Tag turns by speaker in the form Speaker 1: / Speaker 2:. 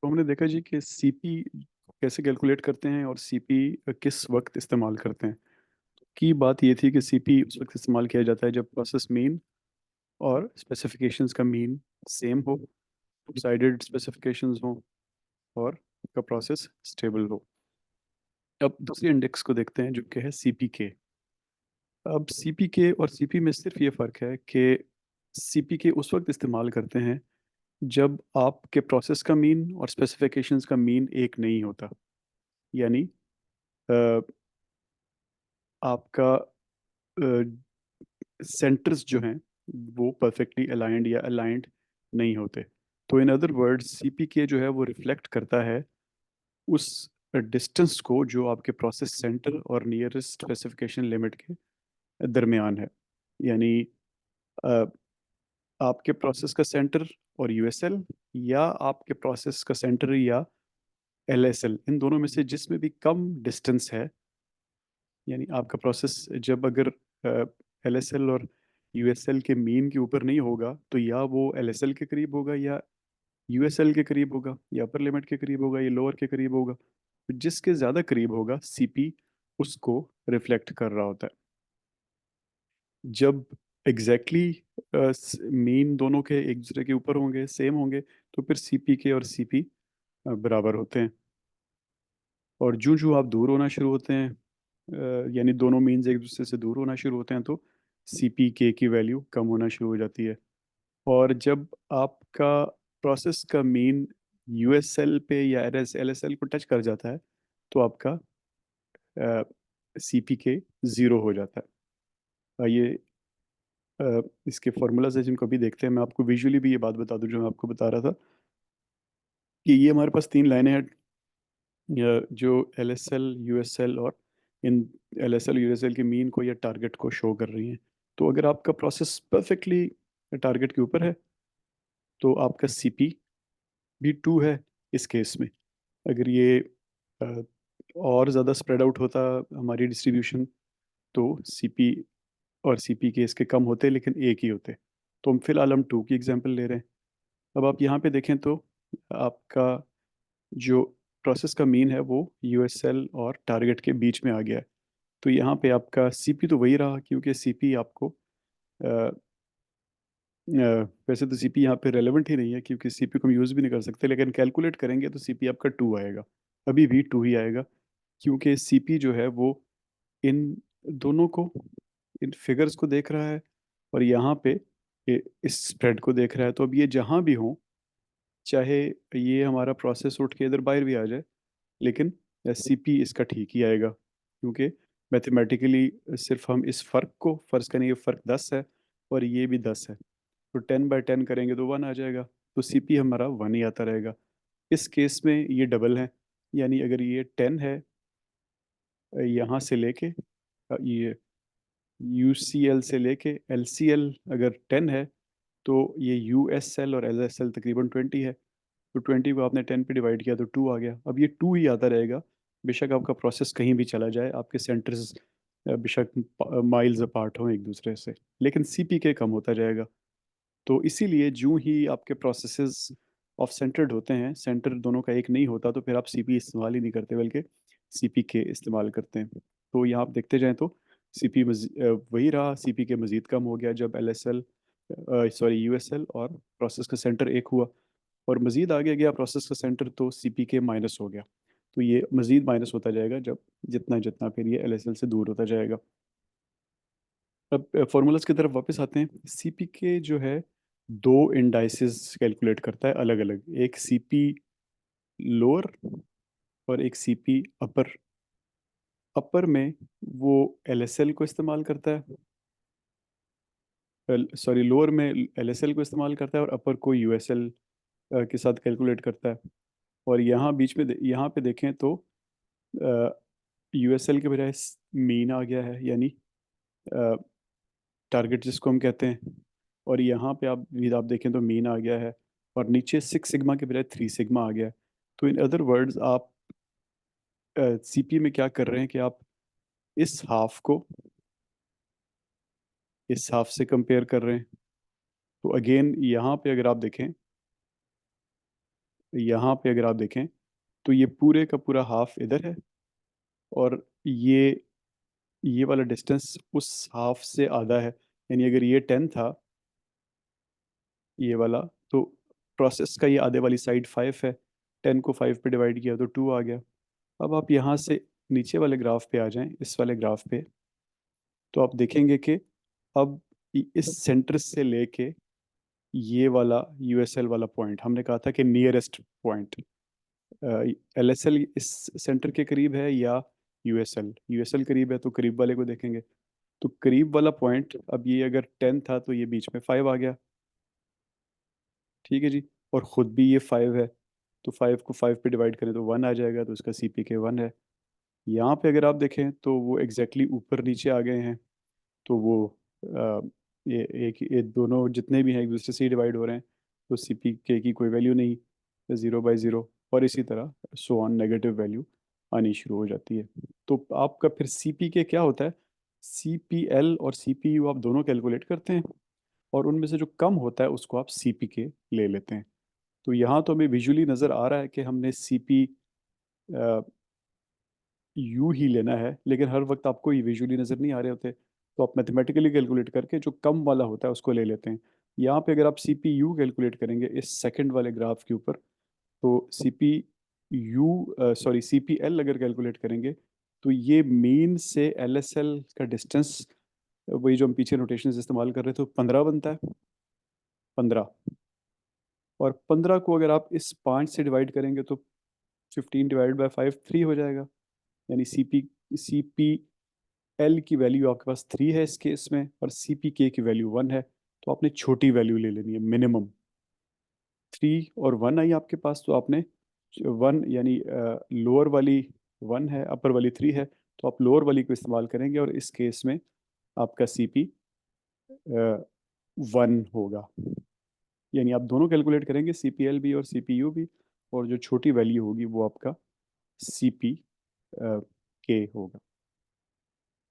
Speaker 1: तो हमने देखा जी कि सीपी कैसे कैलकुलेट करते हैं और सीपी किस वक्त इस्तेमाल करते हैं। की बात ये थी कि सीपी उस वक्त इस्तेमाल किया जाता है जब प्रोसेस मीन और स्पेसिफिकेशंस का मीन सेम हो, टू साइडेड स्पेसिफिकेशंस हो और का प्रोसेस स्टेबल हो। अब दूसरे इंडेक्स को देखते हैं जो कि है सीपी के। अब सीपी के और सीपी में सिर्फ ये फ़र्क है कि सीपी के उस वक्त इस्तेमाल करते हैं जब आपके प्रोसेस का मीन और स्पेसिफिकेशंस का मीन एक नहीं होता। यानी अ, आपका सेंटर्स जो हैं वो परफेक्टली अलाइंड या अलाइंड नहीं होते। तो इन अदर वर्ड्स सीपीके जो है वो रिफ्लेक्ट करता है उस डिस्टेंस को जो आपके प्रोसेस सेंटर और नियरेस्ट स्पेसिफिकेशन लिमिट के दरमियान है। यानी अ, आपके प्रोसेस का सेंटर और यूएसएल, या आपके प्रोसेस का सेंटर या एलएसएल, इन दोनों में से जिसमें भी कम डिस्टेंस है। यानी आपका प्रोसेस जब अगर एलएसएल और यूएसएल के मीन के ऊपर नहीं होगा तो या वो एलएसएल के करीब होगा या यूएसएल के करीब होगा या अपर लिमिट के करीब होगा या लोअर के करीब होगा। तो जिसके ज़्यादा करीब होगा सीपी उसको रिफ्लेक्ट कर रहा होता है। जब एग्जैक्टली मीन दोनों के एक दूसरे के ऊपर होंगे, सेम होंगे, तो फिर सीपी के और सीपी बराबर होते हैं। और जूं जूं आप दूर होना शुरू होते हैं, यानी दोनों मीन्स एक दूसरे से दूर होना शुरू होते हैं, तो सी पी के की वैल्यू कम होना शुरू हो जाती है। और जब आपका प्रोसेस का मीन यूएसएल पे या एल एस एल को टच कर जाता है तो आपका सी पी के ज़ीरो हो जाता है। ये इसके फॉर्मूलाज है जिनको भी देखते हैं। मैं आपको विजुअली भी ये बात बता दूं जो मैं आपको बता रहा था कि ये हमारे पास तीन लाइनें हैं, जो L S L, U S L और इन L S L U S L के मीन को या टारगेट को शो कर रही हैं। तो अगर आपका प्रोसेस परफेक्टली टारगेट के ऊपर है तो आपका सी पी भी टू है इस केस में। अगर ये अ, और ज़्यादा स्प्रेड आउट होता हमारी डिस्ट्रीब्यूशन तो सी पी और सी पी के इसके कम होते लेकिन एक ही होते। तो हम फिलहाल हम टू की एग्जांपल ले रहे हैं। अब आप यहाँ पे देखें तो आपका जो प्रोसेस का मीन है वो यूएसएल और टारगेट के बीच में आ गया है। तो यहाँ पे आपका सीपी तो वही रहा क्योंकि सीपी आपको वैसे तो सीपी यहाँ पे रेलेवेंट ही नहीं है क्योंकि सीपी को हम यूज़ भी नहीं कर सकते, लेकिन कैलकुलेट करेंगे तो सीपी आपका टू आएगा। अभी भी टू ही आएगा क्योंकि सीपी जो है वो इन दोनों को, इन फिगर्स को देख रहा है और यहाँ पे इस स्प्रेड को देख रहा है। तो अब ये जहाँ भी हो, चाहे ये हमारा प्रोसेस उठ के इधर बाहर भी आ जाए, लेकिन सीपी इसका ठीक ही आएगा क्योंकि मैथमेटिकली सिर्फ हम इस फ़र्क को, फ़र्ज़ करें ये फ़र्क 10 है और ये भी 10 है, तो 10/10 करेंगे तो 1 आ जाएगा। तो सीपी हमारा 1 ही आता रहेगा। इस केस में ये डबल है, यानी अगर ये 10 है यहाँ से लेके ये यूसीएल से लेके एलसीएल अगर 10 है तो ये यूएसएल और एलएसएल तकरीबन 20 है। तो 20 को आपने 10 पे डिवाइड किया तो 2 आ गया। अब ये 2 ही आता रहेगा बेशक आपका प्रोसेस कहीं भी चला जाए, आपके सेंटर्स बेशक माइल्स अपार्ट हों एक दूसरे से, लेकिन सीपीके कम होता जाएगा। तो इसीलिए जो ही आपके प्रोसेसेस ऑफ सेंटर्ड होते हैं, सेंटर दोनों का एक नहीं होता, तो फिर आप सीपी इस्तेमाल ही नहीं करते बल्कि सीपीके इस्तेमाल करते हैं। तो यहाँ आप देखते जाएं तो सीपी वही रहा, सीपी के मज़ीद कम हो गया जब एलएसएल, सॉरी यूएसएल और प्रोसेस का सेंटर एक हुआ, और मज़ीद आगे गया प्रोसेस का सेंटर तो सीपीके माइनस हो गया। तो ये मज़ीद माइनस होता जाएगा जब जितना जितना फिर ये एलएसएल से दूर होता जाएगा। अब फॉर्मूलाज की तरफ वापस आते हैं। सीपी के जो है दो इंडाइसेस कैलकुलेट करता है अलग अलग, एक सीपी लोअर और एक सीपी अपर। अपर में वो एलएसएल को इस्तेमाल करता है, सॉरी लोअर में एलएसएल को इस्तेमाल करता है और अपर को यूएसएल के साथ कैलकुलेट करता है। और यहाँ बीच में यहाँ पे देखें तो यूएसएल के बजाय मीन आ गया है, यानी टारगेट जिसको हम कहते हैं। और यहाँ पे आप देखें तो मीन आ गया है और नीचे 6 सिग्मा के बजाय 3 सिग्मा आ गया है। तो इन अदर वर्ड्स आप सीपी में क्या कर रहे हैं कि आप इस हाफ को इस हाफ से कंपेयर कर रहे हैं। तो अगेन यहाँ पे अगर आप देखें यहाँ पे अगर आप देखें तो ये पूरे का पूरा हाफ इधर है, और ये वाला डिस्टेंस उस हाफ से आधा है। यानी अगर ये 10 था, ये वाला, तो प्रोसेस का ये आधे वाली साइड 5 है। 10 को 5 पे डिवाइड किया तो 2 आ गया। अब आप यहाँ से नीचे वाले ग्राफ पे आ जाएं, इस वाले ग्राफ पे, तो आप देखेंगे कि अब इस सेंटर से लेके ये वाला यूएसएल वाला पॉइंट, हमने कहा था कि नियरेस्ट पॉइंट, एलएसएल इस सेंटर के करीब है या यूएसएल, यूएसएल करीब है तो करीब वाले को देखेंगे। तो करीब वाला पॉइंट, अब ये अगर 10 था तो ये बीच में 5 आ गया। ठीक है जी। और ख़ुद भी ये 5 है, तो 5 को 5 पे डिवाइड करें तो 1 आ जाएगा, तो इसका सी पी के 1 है। यहाँ पे अगर आप देखें तो वो एग्जैक्टली ऊपर नीचे आ गए हैं। तो वो अ, ये दोनों जितने भी हैं एक दूसरे से ही डिवाइड हो रहे हैं, तो सी पी के की कोई वैल्यू नहीं, 0/0। और इसी तरह सो ऑन नेगेटिव वैल्यू आनी शुरू हो जाती है। तो आपका फिर सी पी के क्या होता है, सी पी एल और सी पी यू आप दोनों कैलकुलेट करते हैं, और उनमें से जो कम होता है उसको आप सी पी के ले लेते हैं। तो यहाँ तो हमें विजुअली नज़र आ रहा है कि हमने सी पी यू ही लेना है, लेकिन हर वक्त आपको ये विजुअली नज़र नहीं आ रहे होते, तो आप मैथमेटिकली कैलकुलेट करके जो कम वाला होता है उसको ले लेते हैं। यहाँ पे अगर आप सी पी यू कैलकुलेट करेंगे इस सेकंड वाले ग्राफ के ऊपर, तो C P U sorry C P L अगर कैलकुलेट करेंगे, तो ये मीन से एल एस एल का डिस्टेंस, वही जो हम पीछे नोटेशन इस्तेमाल कर रहे थे, 15 बनता है, 15। और 15 को अगर आप इस 5 से डिवाइड करेंगे तो 15 डिवाइड बाय 5 3 हो जाएगा। यानी सी पी एल की वैल्यू आपके पास 3 है इस केस में, और सी पी के की वैल्यू 1 है। तो आपने छोटी वैल्यू ले लेनी है, मिनिमम 3 और 1 आई आपके पास, तो आपने 1 यानी लोअर वाली 1 है, अपर वाली 3 है, तो आप लोअर वाली को इस्तेमाल करेंगे, और इस केस में आपका सी पी 1 होगा। यानी आप दोनों कैलकुलेट करेंगे, सी पी एल भी और सी पी यू भी, और जो छोटी वैल्यू होगी वो आपका सी पी के होगा।